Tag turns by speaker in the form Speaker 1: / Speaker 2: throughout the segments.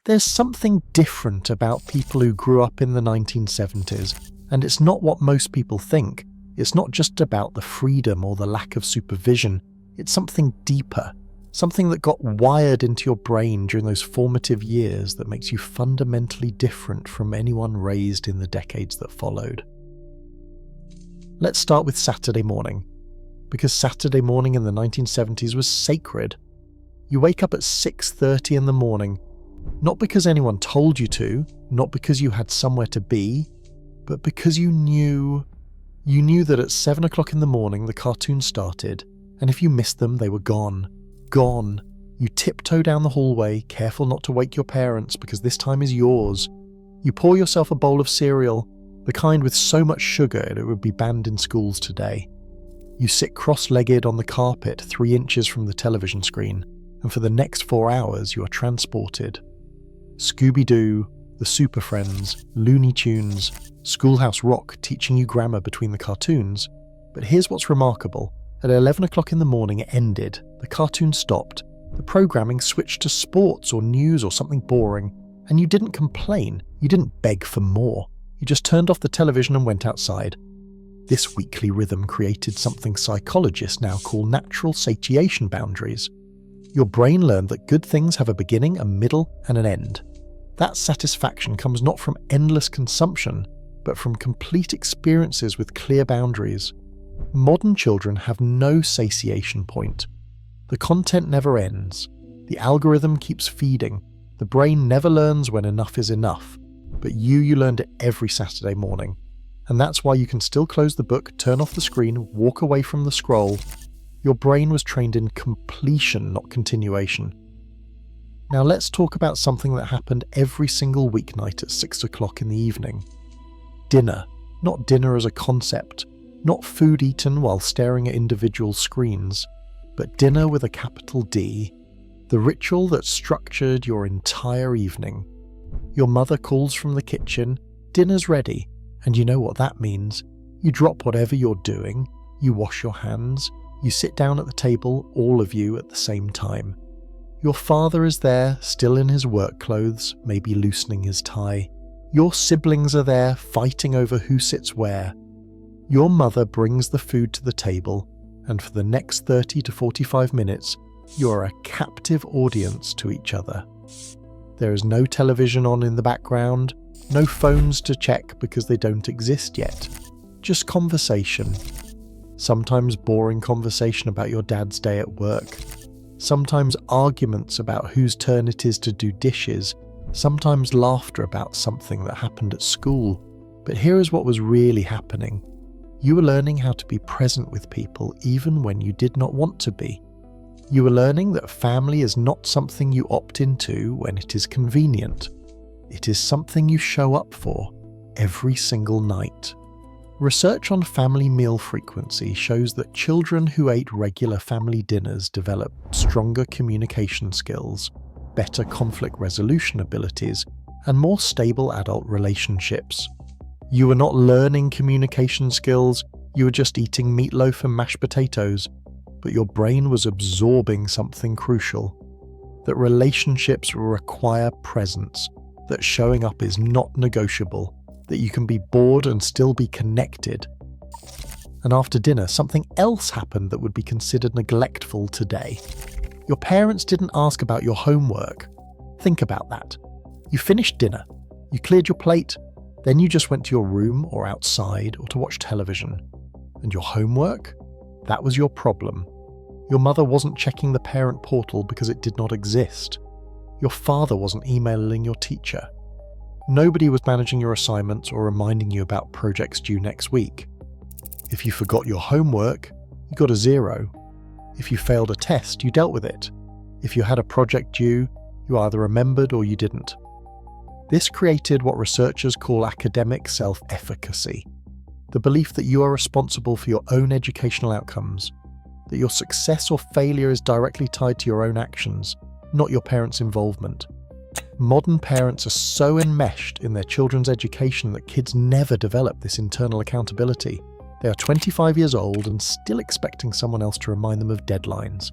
Speaker 1: There's something different about people who grew up in the 1970s, and it's not what most people think. It's not just about the freedom or the lack of supervision. It's something deeper, something that got wired into your brain during those formative years that makes you fundamentally different from anyone raised in the decades that followed. Let's start with Saturday morning, because Saturday morning in the 1970s was sacred. You wake up at 6:30 in the morning, not because anyone told you to, not because you had somewhere to be, but because you knew that at 7 o'clock in the morning the cartoons started, and if you missed them, they were gone. Gone. You tiptoe down the hallway, careful not to wake your parents because this time is yours. You pour yourself a bowl of cereal, the kind with so much sugar it would be banned in schools today. You sit cross-legged on the carpet 3 inches from the television screen, and for the next 4 hours you are transported. Scooby-Doo, the Super Friends, Looney Tunes, Schoolhouse Rock teaching you grammar between the cartoons. But here's what's remarkable. At 11 o'clock in the morning it ended, the cartoon stopped, the programming switched to sports or news or something boring, and you didn't complain, you didn't beg for more, you just turned off the television and went outside. This weekly rhythm created something psychologists now call natural satiation boundaries. Your brain learned that good things have a beginning, a middle, and an end. That satisfaction comes not from endless consumption, but from complete experiences with clear boundaries. Modern children have no satiation point. The content never ends. The algorithm keeps feeding. The brain never learns when enough is enough. But you learned it every Saturday morning. And that's why you can still close the book, turn off the screen, walk away from the scroll. Your brain was trained in completion, not continuation. Now let's talk about something that happened every single weeknight at 6 o'clock in the evening. Dinner. Not dinner as a concept. Not food eaten while staring at individual screens, but dinner with a capital D. The ritual that structured your entire evening. Your mother calls from the kitchen, dinner's ready, and you know what that means. You drop whatever you're doing, you wash your hands, you sit down at the table, all of you at the same time. Your father is there, still in his work clothes, maybe loosening his tie. Your siblings are there, fighting over who sits where. Your mother brings the food to the table, and for the next 30 to 45 minutes, you are a captive audience to each other. There is no television on in the background, no phones to check because they don't exist yet. Just conversation. Sometimes boring conversation about your dad's day at work. Sometimes arguments about whose turn it is to do dishes. Sometimes laughter about something that happened at school. But here is what was really happening. You were learning how to be present with people even when you did not want to be. You were learning that family is not something you opt into when it is convenient. It is something you show up for every single night. Research on family meal frequency shows that children who ate regular family dinners develop stronger communication skills, better conflict resolution abilities, and more stable adult relationships. You were not learning communication skills, you were just eating meatloaf and mashed potatoes, but your brain was absorbing something crucial. That relationships require presence, that showing up is not negotiable, that you can be bored and still be connected. And after dinner, something else happened that would be considered neglectful today. Your parents didn't ask about your homework. Think about that. You finished dinner, you cleared your plate, then you just went to your room or outside or to watch television. And your homework? That was your problem. Your mother wasn't checking the parent portal because it did not exist. Your father wasn't emailing your teacher. Nobody was managing your assignments or reminding you about projects due next week. If you forgot your homework, you got a 0. If you failed a test, you dealt with it. If you had a project due, you either remembered or you didn't. This created what researchers call academic self-efficacy, the belief that you are responsible for your own educational outcomes, that your success or failure is directly tied to your own actions, not your parents' involvement. Modern parents are so enmeshed in their children's education that kids never develop this internal accountability. They are 25 years old and still expecting someone else to remind them of deadlines.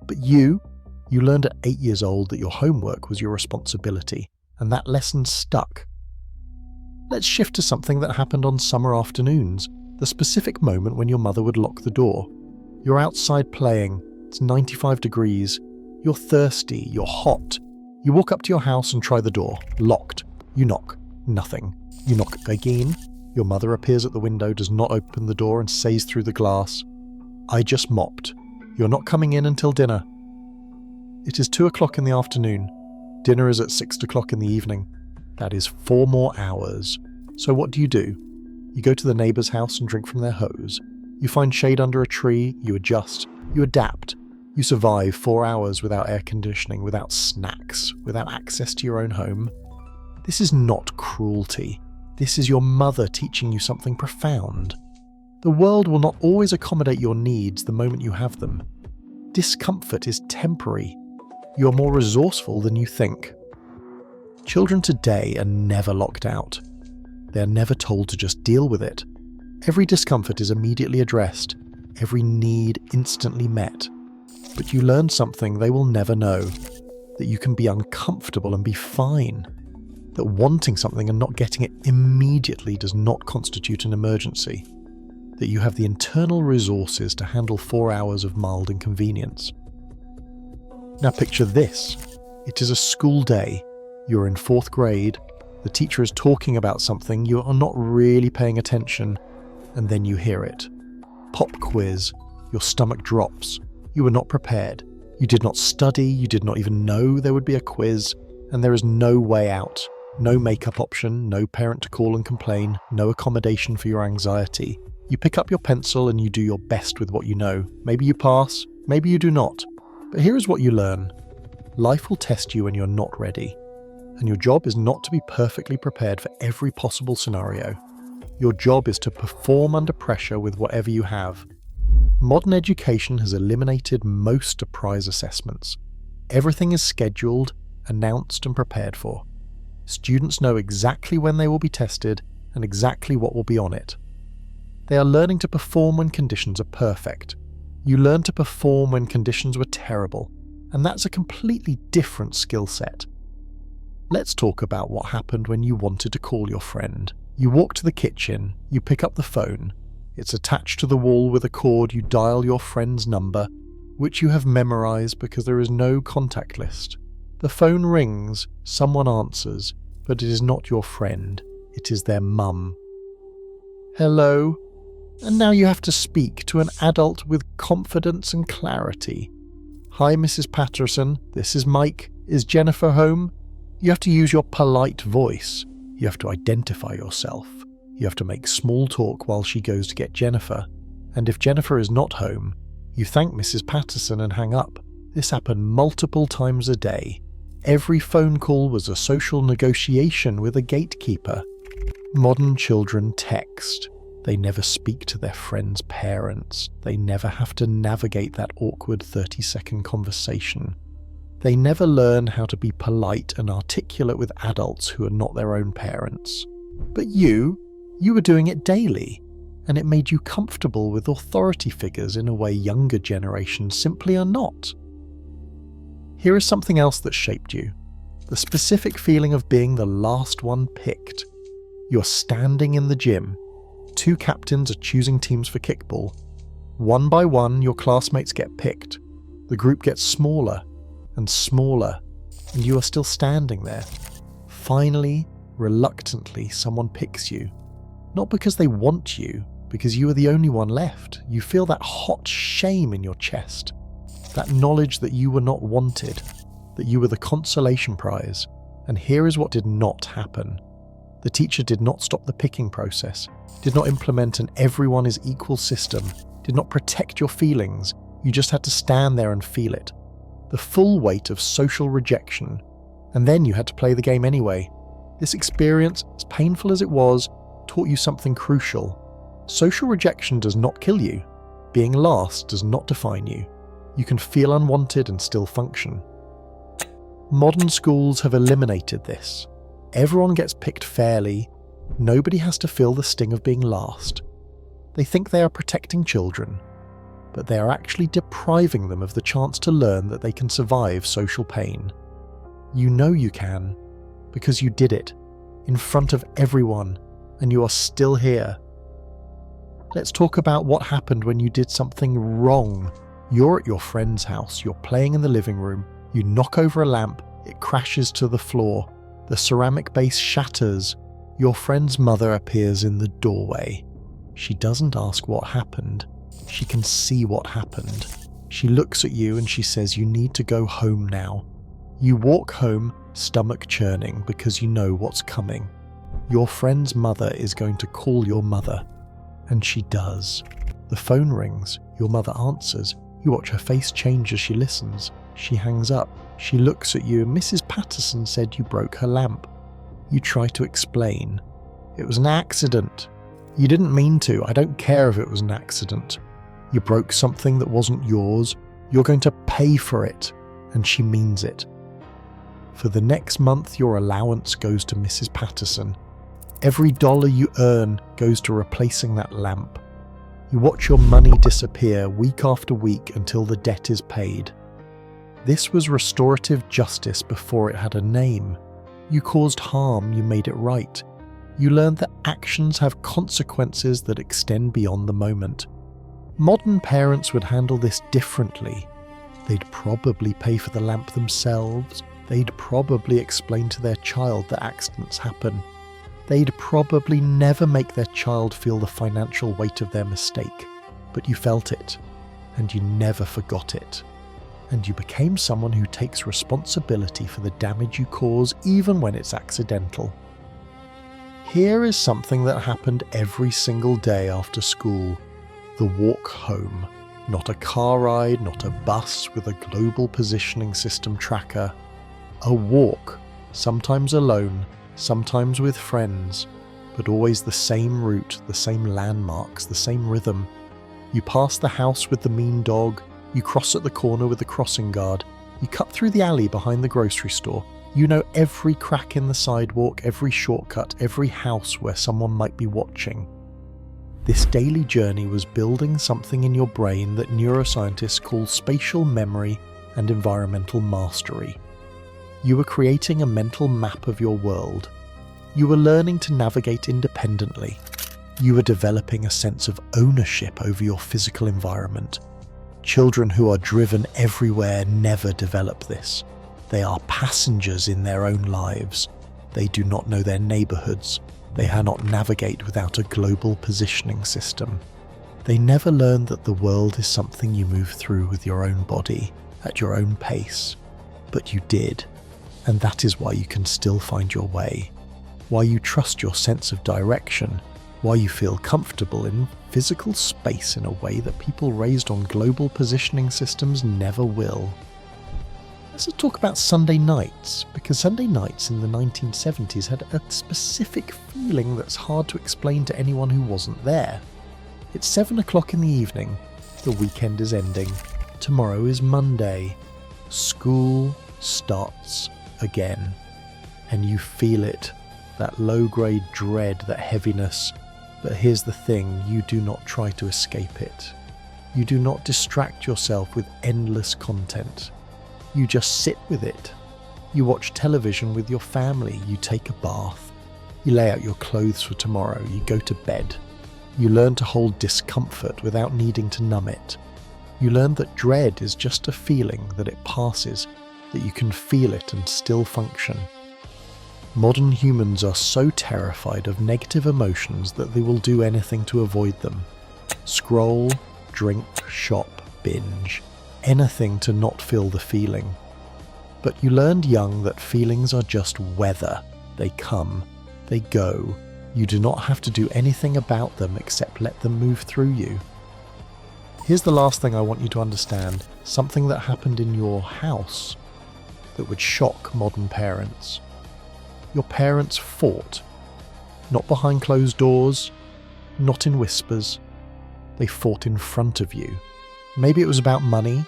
Speaker 1: But you learned at 8 years old that your homework was your responsibility. and that lesson stuck. Let's shift to something that happened on summer afternoons, the specific moment when your mother would lock the door. You're outside playing, it's 95 degrees, you're thirsty, you're hot. You walk up to your house and try the door, locked. You knock, nothing. You knock again, your mother appears at the window, does not open the door and says through the glass, "I just mopped. You're not coming in until dinner." It is 2 o'clock in the afternoon. Dinner is at 6 o'clock in the evening. That is 4 more hours. So what do? You go to the neighbour's house and drink from their hose. You find shade under a tree, you adjust, you adapt. You survive 4 hours without air conditioning, without snacks, without access to your own home. This is not cruelty. This is your mother teaching you something profound. The world will not always accommodate your needs the moment you have them. Discomfort is temporary. You are more resourceful than you think. Children today are never locked out. They are never told to just deal with it. Every discomfort is immediately addressed, every need instantly met. But you learn something they will never know, that you can be uncomfortable and be fine, that wanting something and not getting it immediately does not constitute an emergency, that you have the internal resources to handle 4 hours of mild inconvenience. Now picture this. It is a school day. You're in 4th grade. The teacher is talking about something. You are not really paying attention. And then you hear it. Pop quiz. Your stomach drops. You were not prepared. You did not study. You did not even know there would be a quiz. And there is no way out. No makeup option. No parent to call and complain. No accommodation for your anxiety. You pick up your pencil and you do your best with what you know. Maybe you pass. Maybe you do not. But here is what you learn. Life will test you when you're not ready. And your job is not to be perfectly prepared for every possible scenario. Your job is to perform under pressure with whatever you have. Modern education has eliminated most prize assessments. Everything is scheduled, announced and prepared for. Students know exactly when they will be tested and exactly what will be on it. They are learning to perform when conditions are perfect. You learn to perform when conditions were terrible, and that's a completely different skill set. Let's talk about what happened when you wanted to call your friend. You walk to the kitchen, you pick up the phone. It's attached to the wall with a cord. You dial your friend's number, which you have memorized because there is no contact list. The phone rings, someone answers, but it is not your friend. It is their mum. Hello? And now you have to speak to an adult with confidence and clarity. Hi, Mrs. Patterson. This is Mike. Is Jennifer home? You have to use your polite voice. You have to identify yourself. You have to make small talk while she goes to get Jennifer. And if Jennifer is not home, you thank Mrs. Patterson and hang up. This happened multiple times a day. Every phone call was a social negotiation with a gatekeeper. Modern children text. They never speak to their friends' parents. They never have to navigate that awkward 30-second conversation. They never learn how to be polite and articulate with adults who are not their own parents. But you were doing it daily, and it made you comfortable with authority figures in a way younger generations simply are not. Here is something else that shaped you. The specific feeling of being the last one picked. You're standing in the gym. 2 captains are choosing teams for kickball. One by one, your classmates get picked. The group gets smaller and smaller, and you are still standing there. Finally, reluctantly, someone picks you. Not because they want you, because you are the only one left. You feel that hot shame in your chest. That knowledge that you were not wanted, that you were the consolation prize. And here is what did not happen. The teacher did not stop the picking process, did not implement an everyone is equal system, did not protect your feelings. You just had to stand there and feel it. The full weight of social rejection. And then you had to play the game anyway. This experience, as painful as it was, taught you something crucial. Social rejection does not kill you. Being last does not define you. You can feel unwanted and still function. Modern schools have eliminated this. Everyone gets picked fairly. Nobody has to feel the sting of being last. They think they are protecting children, but they are actually depriving them of the chance to learn that they can survive social pain. You know you can, because you did it, in front of everyone, and you are still here. Let's talk about what happened when you did something wrong. You're at your friend's house, you're playing in the living room, you knock over a lamp, it crashes to the floor, the ceramic base shatters, your friend's mother appears in the doorway. She doesn't ask what happened, she can see what happened. She looks at you and she says you need to go home now. You walk home, stomach churning, because you know what's coming. Your friend's mother is going to call your mother. And she does. The phone rings, your mother answers, you watch her face change as she listens. She hangs up, she looks at you, and Mrs. Patterson said you broke her lamp. You try to explain. It was an accident. You didn't mean to, I don't care if it was an accident. You broke something that wasn't yours, you're going to pay for it, and she means it. For the next month, your allowance goes to Mrs. Patterson. Every dollar you earn goes to replacing that lamp. You watch your money disappear week after week until the debt is paid. This was restorative justice before it had a name. You caused harm, you made it right. You learned that actions have consequences that extend beyond the moment. Modern parents would handle this differently. They'd probably pay for the lamp themselves. They'd probably explain to their child that accidents happen. They'd probably never make their child feel the financial weight of their mistake. But you felt it, and you never forgot it. And you became someone who takes responsibility for the damage you cause, even when it's accidental. Here is something that happened every single day after school. The walk home. Not a car ride, not a bus with a global positioning system tracker. A walk, sometimes alone, sometimes with friends, but always the same route, the same landmarks, the same rhythm. You pass the house with the mean dog, you cross at the corner with the crossing guard, you cut through the alley behind the grocery store. You know every crack in the sidewalk, every shortcut, every house where someone might be watching. This daily journey was building something in your brain that neuroscientists call spatial memory and environmental mastery. You were creating a mental map of your world. You were learning to navigate independently. You were developing a sense of ownership over your physical environment. Children who are driven everywhere never develop this. They are passengers in their own lives. They do not know their neighborhoods. They cannot navigate without a global positioning system. They never learn that the world is something you move through with your own body, at your own pace. But you did, and that is why you can still find your way, why you trust your sense of direction, why you feel comfortable in physical space in a way that people raised on global positioning systems never will. Let's talk about Sunday nights, because Sunday nights in the 1970s had a specific feeling that's hard to explain to anyone who wasn't there. It's 7 o'clock in the evening, the weekend is ending, tomorrow is Monday, school starts again, and you feel it, that low-grade dread, that heaviness. But here's the thing, you do not try to escape it. You do not distract yourself with endless content. You just sit with it. You watch television with your family, you take a bath, you lay out your clothes for tomorrow, you go to bed. You learn to hold discomfort without needing to numb it. You learn that dread is just a feeling, that it passes, that you can feel it and still function. Modern humans are so terrified of negative emotions that they will do anything to avoid them. Scroll, drink, shop, binge. Anything to not feel the feeling. But you learned young that feelings are just weather. They come, they go. You do not have to do anything about them except let them move through you. Here's the last thing I want you to understand, something that happened in your house that would shock modern parents. Your parents fought, not behind closed doors, not in whispers. They fought in front of you. Maybe it was about money,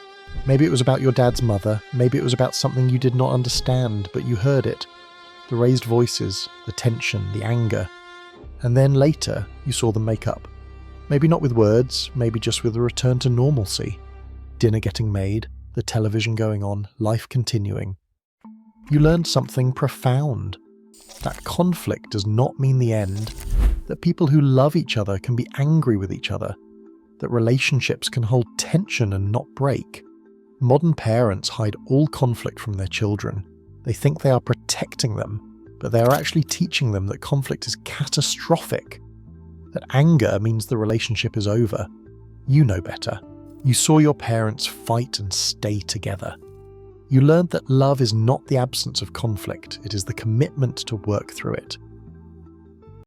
Speaker 1: maybe it was about your dad's mother, maybe it was about something you did not understand, but you heard it. The raised voices, the tension, the anger. And then later, you saw them make up. Maybe not with words, maybe just with a return to normalcy. Dinner getting made, the television going on, life continuing. You learned something profound. that conflict does not mean the end, that people who love each other can be angry with each other, that relationships can hold tension and not break. Modern parents hide all conflict from their children. They think they are protecting them, but they are actually teaching them that conflict is catastrophic, that anger means the relationship is over. You know better. You saw your parents fight and stay together. You learned that love is not the absence of conflict, it is the commitment to work through it.